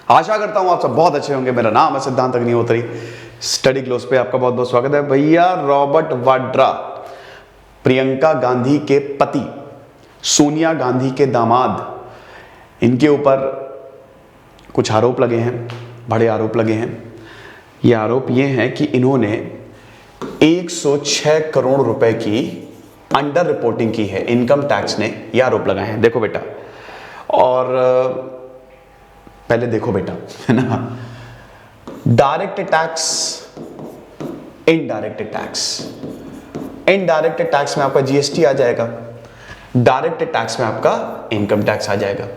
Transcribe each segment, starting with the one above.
आशा करता हूं आप सब बहुत अच्छे होंगे। मेरा नाम है सिद्धांत अग्निहोत्री। स्टडी ग्लोस पे आपका बहुत बहुत स्वागत है। भैया रॉबर्ट वाड्रा, प्रियंका गांधी के पति, सोनिया गांधी के दामाद, इनके ऊपर कुछ आरोप लगे हैं, बड़े आरोप लगे हैं। ये आरोप ये हैं कि इन्होंने 106 करोड़ रुपए की अंडर रिपोर्टिंग की है। इनकम टैक्स ने ये आरोप लगाए हैं। देखो बेटा, और पहले देखो बेटा, है ना, direct tax, indirect tax. Indirect tax में आपका जीएसटी आ जाएगा, डायरेक्ट टैक्स में आपका इनकम टैक्स आ जाएगा।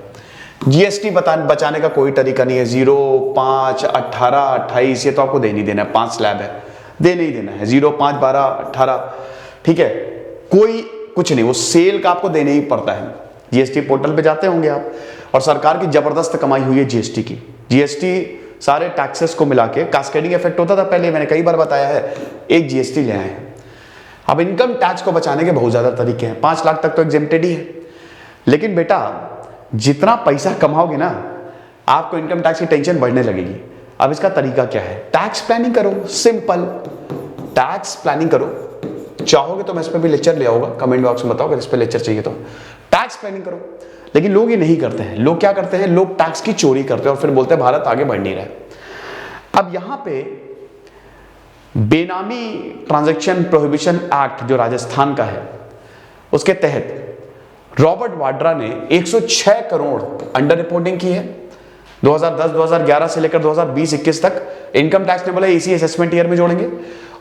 जीएसटी बचाने का कोई तरीका नहीं है। 0, 5, 18, 28 ये तो आपको दे नहीं देना है। 5 स्लैब है, दे नहीं देना है। 0, 5, 12, 18, ठीक है, कोई कुछ नहीं, वो सेल का आपको देने ही पड़ता है। जीएसटी पोर्टल पे जाते होंगे आप, और सरकार की जबरदस्त कमाई हुई है जीएसटी की। जीएसटी सारे टैक्सेस को मिला के कास्केडिंग इफेक्ट होता था पहले, मैंने कई बार बताया है, एक जीएसटी ले आए हैं। अब इनकम टैक्स को बचाने के बहुत ज्यादा तरीके हैं। 5 लाख तक तो एग्जेम्प्टेड ही है, लेकिन बेटा जितना पैसा कमाओगे ना, आपको इनकम टैक्स की टेंशन बढ़ने लगेगी। अब इसका तरीका क्या है? टैक्स प्लानिंग करो, सिंपल टैक्स प्लानिंग करो। चाहोगे तो मैं इस पर भी लेक्चर ले आऊंगा, कमेंट बॉक्स में बताओ अगर इस पर लेक्चर चाहिए तो। टैक्स प्लानिंग करो, लेकिन लोग ये नहीं करते हैं। लोग क्या करते हैं? लोग टैक्स की चोरी करते हैं और फिर बोलते हैं भारत आगे बढ़ नहीं रहा है। अब यहां पे बेनामी ट्रांजैक्शन प्रोहिबिशन एक्ट जो राजस्थान का है, उसके तहत रॉबर्ट वाड्रा ने 106 करोड़ अंडर रिपोर्टिंग की है 2010-2011 से लेकर 2020-21 तक। इनकम टैक्स ने बोला इसी असेसमेंट ईयर में जोड़ेंगे,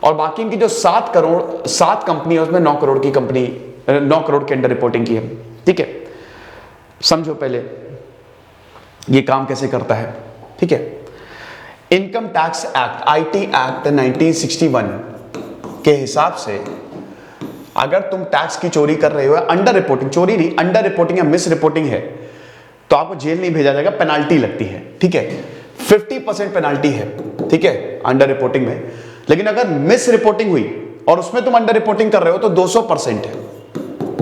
और बाकी इनकी जो 7 कंपनी है उसमें 9 करोड़ की कंपनी, 9 करोड़ की अंडर रिपोर्टिंग की है। ठीक है, समझो पहले ये काम कैसे करता है। ठीक है, income tax act, IT act 1961 के हिसाब से अगर तुम टैक्स की चोरी कर रहे हो, अंडर रिपोर्टिंग, चोरी नहीं, अंडर रिपोर्टिंग या मिस रिपोर्टिंग है, तो आपको जेल नहीं भेजा जाएगा, पेनाल्टी लगती है। ठीक है, 50% पेनाल्टी है, ठीक है, अंडर रिपोर्टिंग में। लेकिन अगर मिस रिपोर्टिंग हुई और उसमें तुम अंडर रिपोर्टिंग कर रहे हो तो 200% है,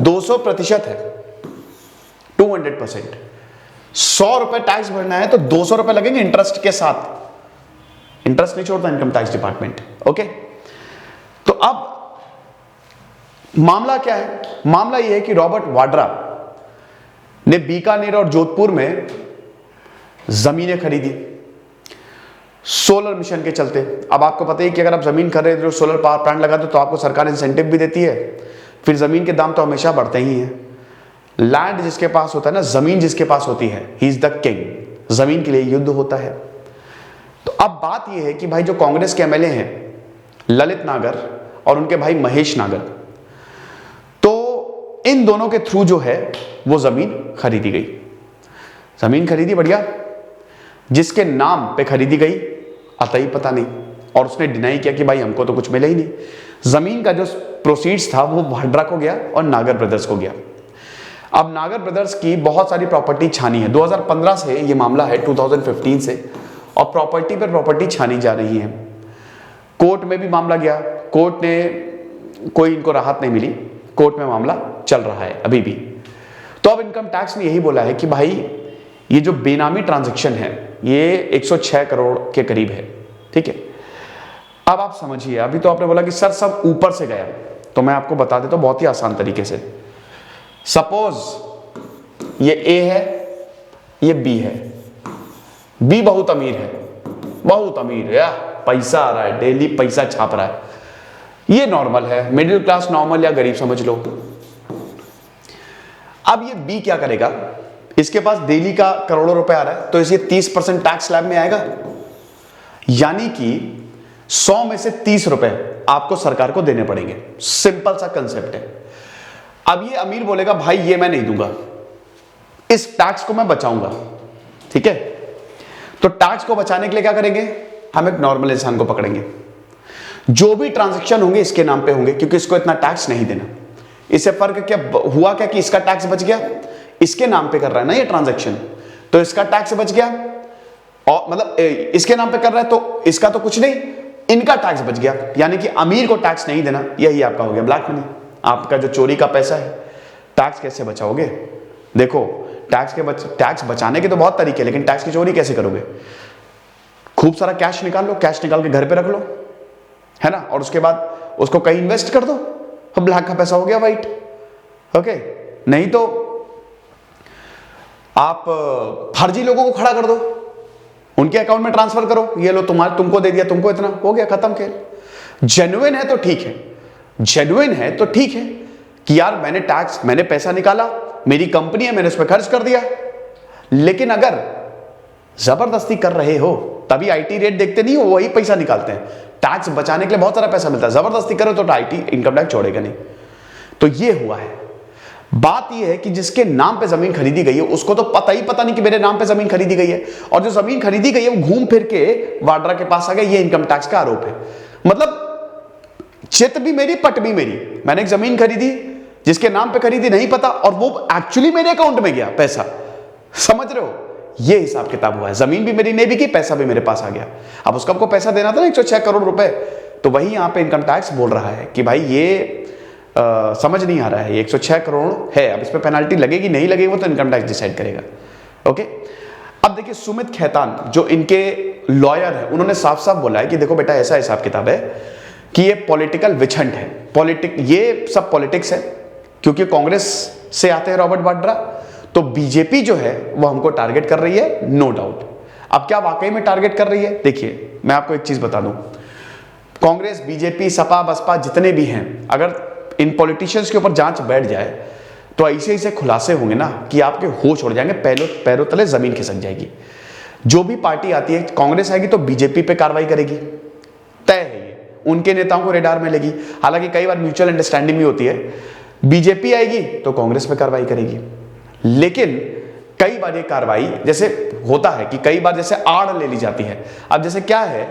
200% है, 200%। 100 रुपए टैक्स भरना है तो 200 रुपए लगेंगे इंटरेस्ट के साथ। इंटरेस्ट नहीं छोड़ता इनकम टैक्स डिपार्टमेंट। ओके, तो अब मामला क्या है? मामला यह है कि रॉबर्ट वाड्रा ने बीकानेर और जोधपुर में जमीनें खरीदी सोलर मिशन के चलते। अब आपको पता है कि अगर आप जमीन खरीद रहे हो, सोलर पावर प्लांट लगा दो, तो आपको सरकार इंसेंटिव भी देती है। फिर जमीन के दाम तो हमेशा बढ़ते ही हैं। लैंड जिसके पास होता है ना, जमीन जिसके पास होती है, ही इज द किंग। जमीन के लिए युद्ध होता है। तो अब बात यह है कि भाई जो कांग्रेस के एमएलए हैं ललित नागर और उनके भाई महेश नागर, तो इन दोनों के थ्रू जो है वो जमीन खरीदी गई। जमीन खरीदी, बढ़िया। जिसके नाम पे खरीदी गई अतई पता नहीं, और उसने डिनाई किया कि भाई हमको तो कुछ मिला ही नहीं। जमीन का जो प्रोसीड्स था वो वाड्रा को गया और नागर ब्रदर्स को गया। अब नागर ब्रदर्स की बहुत सारी प्रॉपर्टी छानी है। 2015 से ये मामला है, 2015 से, और प्रॉपर्टी पर प्रॉपर्टी छानी जा रही है। कोर्ट में भी मामला गया, कोर्ट ने कोई इनको राहत नहीं मिली, कोर्ट में मामला चल रहा है अभी भी। तो अब इनकम टैक्स ने यही बोला है कि भाई ये जो बेनामी ट्रांजैक्शन है ये 106 करोड़ के करीब है। ठीक है, अब आप समझिए, अभी तो आपने बोला कि सर सब ऊपर से गया, तो मैं आपको बता देता हूं बहुत ही आसान तरीके से। सपोज ये ए है, ये बी है। बी बहुत अमीर है, बहुत अमीर है, पैसा आ रहा है, डेली पैसा छाप रहा है। ये नॉर्मल है, मिडिल क्लास नॉर्मल या गरीब समझ लो। अब ये बी क्या करेगा? इसके पास डेली का करोड़ों रुपए आ रहा है, तो इसे 30% टैक्स स्लैब में आएगा। यानी कि 100 में से 30 रुपए आपको सरकार को देने पड़ेंगे। सिंपल सा कंसेप्ट है। अब ये अमीर बोलेगा भाई ये मैं नहीं दूंगा, इस टैक्स को मैं बचाऊंगा। ठीक है, तो टैक्स को बचाने के लिए क्या करेंगे? हम एक नॉर्मल इंसान को पकड़ेंगे। जो भी ट्रांजैक्शन होंगे इसके नाम पे होंगे, क्योंकि इसको इतना टैक्स नहीं देना। इससे फर्क क्या हुआ? क्या कि इसका टैक्स बच गया, इसके नाम पे कर रहा है ना ये ट्रांजैक्शन, तो इसका टैक्स बच गया। और मतलब इसके नाम पे कर रहा है तो इसका तो कुछ नहीं, इनका टैक्स बच गया। यानी कि अमीर को टैक्स नहीं देना, यही आपका हो गया ब्लैक मनी। आपका जो चोरी का पैसा है, टैक्स कैसे बचाओगे? देखो टैक्स बचाने के तो बहुत तरीके, लेकिन टैक्स की चोरी कैसे करोगे? खूब सारा कैश निकाल लो, कैश निकाल के घर पे रख लो, है ना, और उसके बाद उसको कहीं इन्वेस्ट कर दो, अब ब्लैक का पैसा हो गया वाइट। ओके, नहीं तो आप फर्जी लोगों को खड़ा कर दो, उनके अकाउंट में ट्रांसफर करो, ये लो तुमको दे दिया, तुमको इतना, हो गया, खत्म खेल। जेन्युइन है तो ठीक है, जेन्युइन है तो ठीक है कि यार मैंने पैसा निकाला, मेरी कंपनी है, मैंने उस पर खर्च कर दिया। लेकिन अगर जबरदस्ती कर रहे हो तभी आईटी रेट देखते नहीं हो, वही पैसा निकालते हैं। टैक्स बचाने के लिए बहुत सारा पैसा मिलता है, जबरदस्ती करो तो आईटी इनकम टैक्स छोड़ेगा नहीं। तो ये हुआ है। बात यह है कि जिसके नाम पे जमीन खरीदी गई है उसको तो पता नहीं कि मेरे नाम पे जमीन खरीदी गई है, और जो जमीन खरीदी गई है वो घूम फिर के वाड्रा के पास आ गया, ये इनकम टैक्स का आरोप है। मतलब चित भी मेरी, पट भी मेरी। मैंने एक जमीन खरीदी, जिसके नाम पे खरीदी नहीं पता, और वो एक्चुअली मेरे अकाउंट में गया पैसा, समझ रहे हो? ये हिसाब किताब हुआ है। जमीन भी मेरी नहीं बिकी, पैसा भी मेरे पास आ गया। अब उसको आपको पैसा देना था ना 106 करोड़ रुपए, तो वही यहां पे इनकम टैक्स बोल रहा है कि भाई ये समझ नहीं आ रहा है, 106 करोड़ है, अब इस पे पेनाल्टी लगेगी नहीं लगेगी वो तो इनकम टैक्स डिसाइड करेगा। ओके, अब देखिए सुमित खेतान जो इनके लॉयर है, उन्होंने साफ साफ बोला है कि देखो बेटा ऐसा हिसाब किताब है कि ये पॉलिटिकल विछंट है, ये सब पॉलिटिक्स है, क्योंकि कांग्रेस से आते हैं रॉबर्ट वाड्रा, तो बीजेपी जो है वो हमको टारगेट कर रही है, नो डाउट। अब क्या वाकई में टारगेट कर रही है? देखिए मैं आपको एक चीज बता दूं, कांग्रेस, बीजेपी, सपा, बसपा जितने भी हैं, अगर इन पॉलिटिशियंस के ऊपर जांच बैठ जाए तो ऐसे खुलासे होंगे ना कि आपके होश उड़ जाएंगे, पैरों तले जमीन खिसक जाएगी। जो भी पार्टी आती है, कांग्रेस आएगी तो बीजेपी पे कार्रवाई करेगी, तय है ये, उनके नेताओं को रेडार में लेगी। हालांकि कई बार म्यूचुअल अंडरस्टैंडिंग भी होती है, बीजेपी आएगी तो कांग्रेस पे कार्रवाई करेगी। लेकिन कई बार ये कार्रवाई जैसे होता है कि कई बार जैसे आड़ ले ली जाती है। अब जैसे क्या है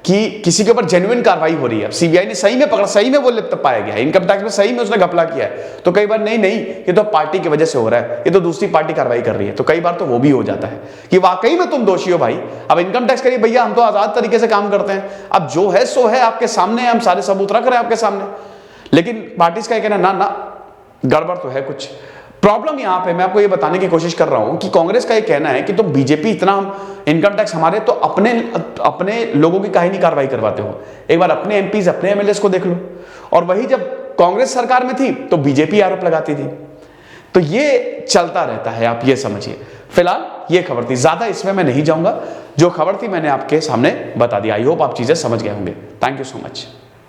कि किसी के ऊपर जेन्युइन कार्रवाई हो रही है, सीबीआई ने सही में पकड़ा, सही में वो लिप्त पाया गया है, इनकम टैक्स में सही में उसने घपला किया है, तो कई बार नहीं ये तो पार्टी की वजह से हो रहा है, ये तो दूसरी पार्टी कार्रवाई कर रही है, तो कई बार तो वो भी हो जाता है कि वाकई में तुम दोषी हो भाई। अब इनकम टैक्स करिए भैया, हम तो आजाद तरीके से काम करते हैं, अब जो है सो है, आपके सामने हम सारे सबूत रख रहे हैं आपके सामने। लेकिन पार्टीज का कहना ना गड़बड़ तो है कुछ। प्रॉब्लम यहां पे मैं आपको ये बताने की कोशिश कर रहा हूं कि कांग्रेस का ये कहना है कि तुम बीजेपी इतना इनकम टैक्स हमारे, तो अपने लोगों की काहे नहीं कार्रवाई करवाते हो? एक बार अपने एमपीज, अपने एमएलएस को देख लो। और वही जब कांग्रेस सरकार में थी तो बीजेपी आरोप लगाती थी। तो ये चलता रहता है, आप ये समझिए। फिलहाल ये खबर थी, ज्यादा इसमें मैं नहीं जाऊंगा, जो खबर थी मैंने आपके सामने बता दिया। आई होप आप चीजें समझ गए होंगे। Thank you so much.